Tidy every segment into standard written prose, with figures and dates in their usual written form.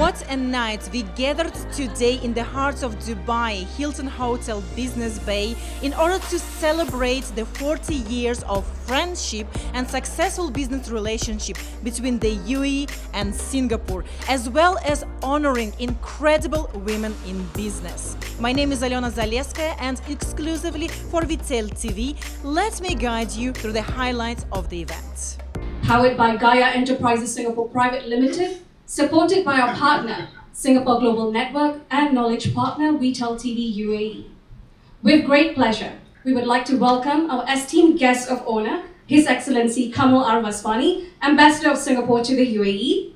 What a night! We gathered today in the heart of Dubai, Hilton Hotel Business Bay, in order to celebrate the 40 years of friendship and successful business relationship between the UAE and Singapore, as well as honoring incredible women in business. My name is Alena Zaleskaya, and exclusively for WeTel TV, let me guide you through the highlights of the event. Powered by Gaia Enterprises Singapore Private Limited, supported by our partner, Singapore Global Network, and knowledge partner, WeTel TV UAE. With great pleasure, we would like to welcome our esteemed guest of honor, His Excellency Kamal Arwaswani, Ambassador of Singapore to the UAE,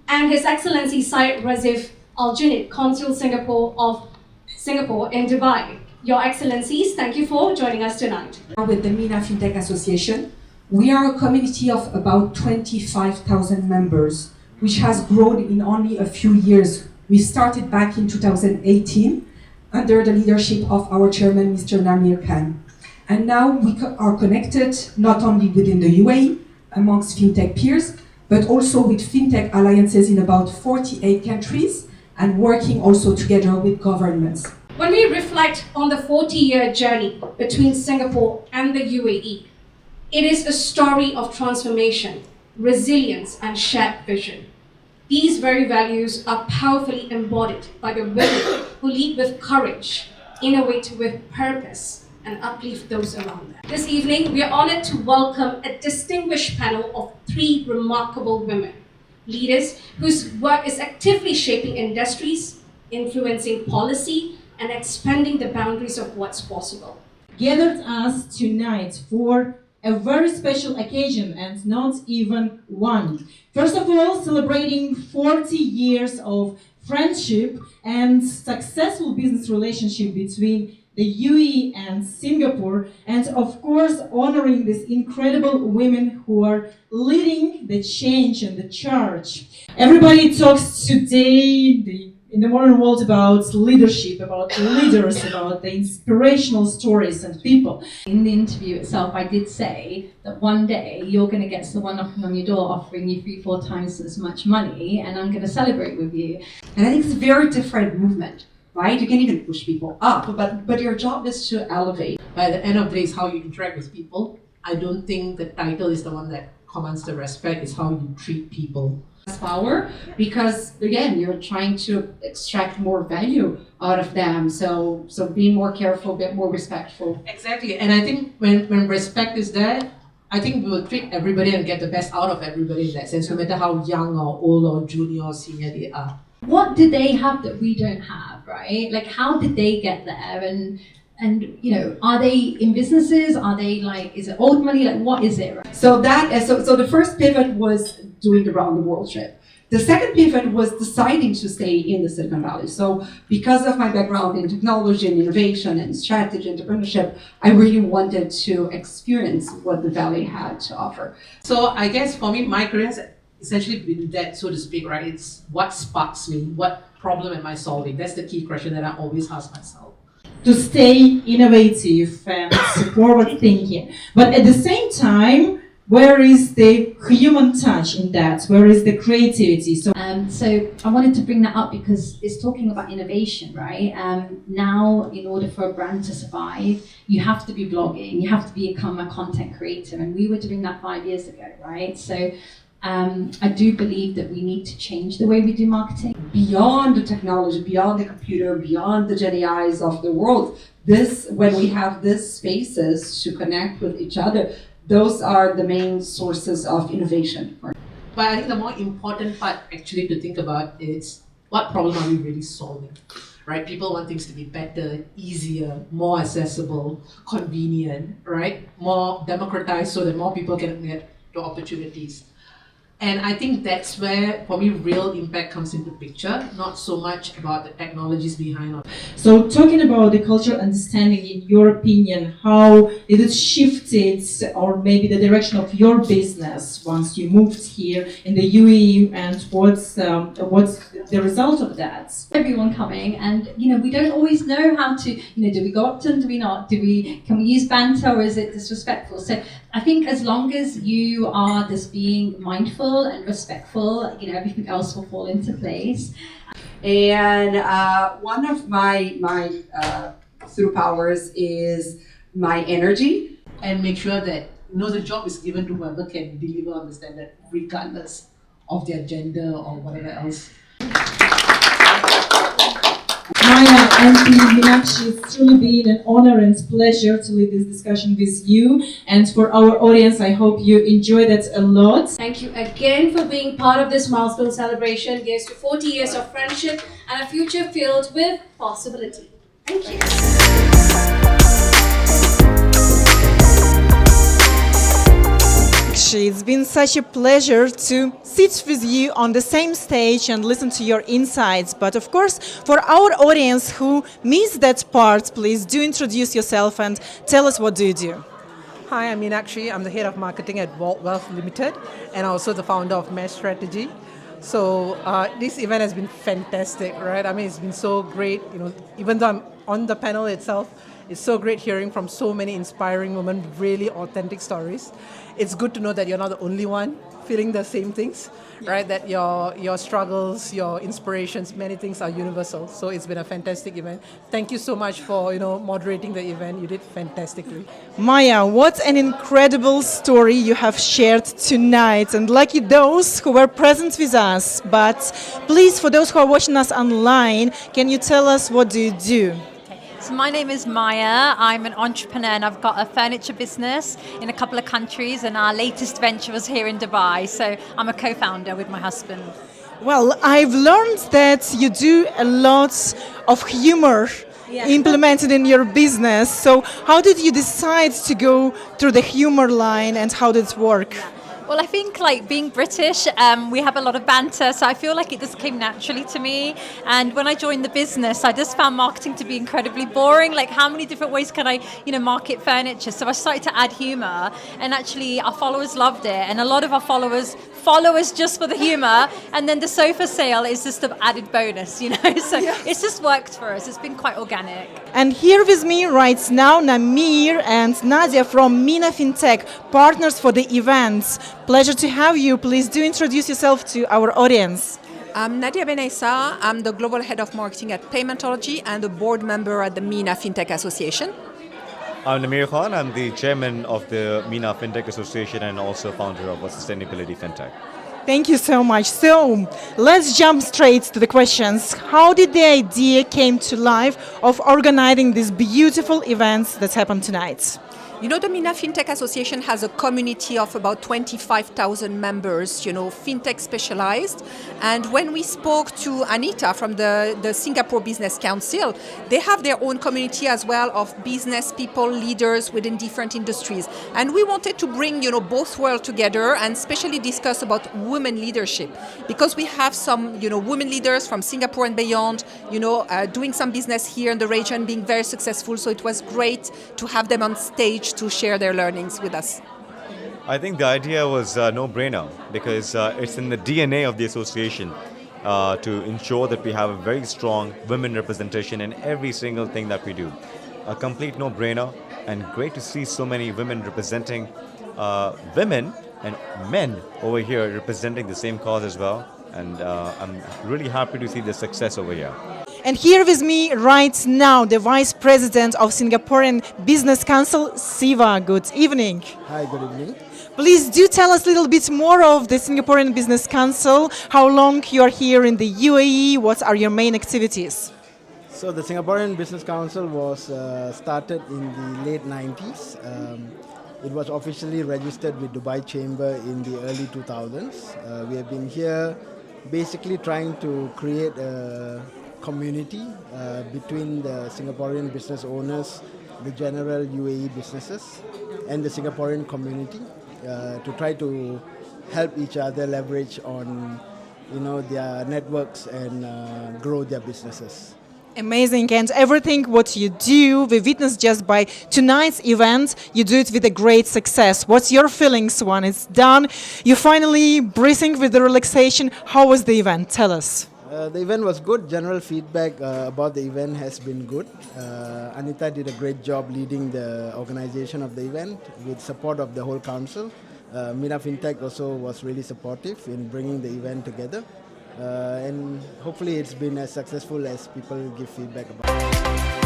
and His Excellency Syed Razif Al Junaid, Consul of Singapore in Dubai. Your Excellencies, thank you for joining us tonight. With the MENA FinTech Association, we are a community of about 25,000 members, which has grown in only a few years. We started back in 2018 under the leadership of our chairman, Mr. Namir Khan. And now we are connected not only within the UAE, amongst FinTech peers, but also with FinTech alliances in about 48 countries and working also together with governments. When we reflect on the 40-year journey between Singapore and the UAE, it is a story of transformation, resilience, and shared vision. These very values are powerfully embodied by the women who lead with courage, innovate with purpose, and uplift those around them. This evening, we are honored to welcome a distinguished panel of 3 remarkable women, leaders whose work is actively shaping industries, influencing policy, and expanding the boundaries of what's possible. Gathered us tonight for a very special occasion, and not even one. First of all, celebrating 40 years of friendship and successful business relationship between the UAE and Singapore, and of course honoring these incredible women who are leading the change and the charge. Everybody talks today in the modern world about leadership, about leaders, about the inspirational stories and people. In the interview itself, I did say that one day you're going to get someone knocking on your door offering you 3-4 times as much money, and I'm going to celebrate with you. And I think it's a very different movement, right? You can even push people up, but your job is to elevate. By the end of the day, it's how you interact with people. I don't think the title is the one that commands the respect, it's how you treat people. Power, because again, you're trying to extract more value out of them. So be more careful, be more respectful. Exactly, and I think when respect is there, I think we will treat everybody and get the best out of everybody in that sense, no matter how young or old or junior or senior they are. What do they have that we don't have, right? Like, how did they get there? And you know, are they in businesses? Are they like, is it old money? Like, what is it? Right? So the first pivot was doing the round the world trip. The second pivot was deciding to stay in the Silicon Valley. So because of my background in technology and innovation and strategy and entrepreneurship, I really wanted to experience what the Valley had to offer. So I guess for me, my career has essentially been that, so to speak, right? It's what sparks me, what problem am I solving? That's the key question that I always ask myself. To stay innovative and forward thinking, but at the same time, where is the human touch in that? Where is the creativity? So I wanted to bring that up because it's talking about innovation, right? Now, in order for a brand to survive, you have to be blogging, you have to become a content creator, and we were doing that 5 years ago, right? So I do believe that we need to change the way we do marketing. Beyond the technology, beyond the computer, beyond the Gen AIs of the world, when we have these spaces to connect with each other, those are the main sources of innovation. But I think the more important part actually to think about is what problem are we really solving, right? People want things to be better, easier, more accessible, convenient, right? More democratized so that more people can get the opportunities. And I think that's where, for me, real impact comes into picture, not so much about the technologies behind it. So talking about the cultural understanding, in your opinion, how did it shifted, or maybe the direction of your business once you moved here in the UAE, and what's the result of that? Everyone coming, and you know, we don't always know how to, you know, do we go up to them, do we not? Can we use banter, or is it disrespectful? So I think as long as you are just being mindful and respectful, you know, everything else will fall into place. And one of my superpowers is my energy. And make sure that the job is given to whoever can deliver on the standard, regardless of their gender or whatever else. Maya and Meenakshi, it's truly been an honor and pleasure to lead this discussion with you. And for our audience, I hope you enjoyed it a lot. Thank you again for being part of this milestone celebration. Here's to 40 years of friendship and a future filled with possibility. Thank you. It's been such a pleasure to sit with you on the same stage and listen to your insights. But of course, for our audience who missed that part, please do introduce yourself and tell us what do you do. Hi, I'm Meenakshi. I'm the head of marketing at Wealth Limited and also the founder of Mesh Strategy. So this event has been fantastic, right? I mean, it's been so great. Even though I'm on the panel itself, it's so great hearing from so many inspiring women, really authentic stories. It's good to know that you're not the only one feeling the same things, right? That your struggles, your inspirations, many things are universal. So it's been a fantastic event. Thank you so much for moderating the event. You did fantastically. Maya, what an incredible story you have shared tonight, and lucky those who were present with us. But please, for those who are watching us online, can you tell us what do you do? So my name is Maya. I'm an entrepreneur and I've got a furniture business in a couple of countries, and our latest venture was here in Dubai. So I'm a co-founder with my husband. Well, I've learned that you do a lot of humor implemented in your business. So how did you decide to go through the humor line and how did it work? Well, I think like being British, we have a lot of banter, so I feel like it just came naturally to me. And when I joined the business, I just found marketing to be incredibly boring. Like, how many different ways can I, market furniture? So I started to add humor, and actually our followers loved it. And a lot of our followers follow us just for the humor, and then the sofa sale is just an added bonus, So it's just worked for us. It's been quite organic. And here with me right now, Namir and Nadia from Mina Fintech, partners for the events. Pleasure to have you. Please do introduce yourself to our audience. I'm Nadia Benaissa. I'm the global head of marketing at Paymentology and a board member at the Mina Fintech Association. I'm Namir Khan. I'm the chairman of the Mina Fintech Association and also founder of a Sustainability Fintech. Thank you so much. So let's jump straight to the questions. How did the idea came to life of organizing these beautiful events that happened tonight? The Mina Fintech Association has a community of about 25,000 members, fintech specialized. And when we spoke to Anita from the Singapore Business Council, they have their own community as well of business people, leaders within different industries. And we wanted to bring, both worlds together and especially discuss about women leadership, because we have some, women leaders from Singapore and beyond, doing some business here in the region, being very successful. So it was great to have them on stage to share their learnings with us. I think the idea was a no-brainer because it's in the DNA of the association to ensure that we have a very strong women representation in every single thing that we do. A complete no-brainer, and great to see so many women representing women and men over here representing the same cause as well. And I'm really happy to see the success over here. And here with me right now, the Vice President of Singaporean Business Council, Siva. Good evening. Hi, good evening. Please do tell us a little bit more of the Singaporean Business Council, how long you are here in the UAE, what are your main activities? So the Singaporean Business Council was started in the late 90s. It was officially registered with Dubai Chamber in the early 2000s. We have been here basically trying to create a community between the Singaporean business owners, the general UAE businesses, and the Singaporean community to try to help each other leverage on their networks and grow their businesses. Amazing, and everything what you do, we witnessed just by tonight's event, you do it with a great success. What's your feelings when it's done? You're finally breathing with the relaxation. How was the event? Tell us. The event was good. General feedback about the event has been good. Anita did a great job leading the organization of the event with support of the whole council. Mina FinTech also was really supportive in bringing the event together. And hopefully it's been as successful as people give feedback about.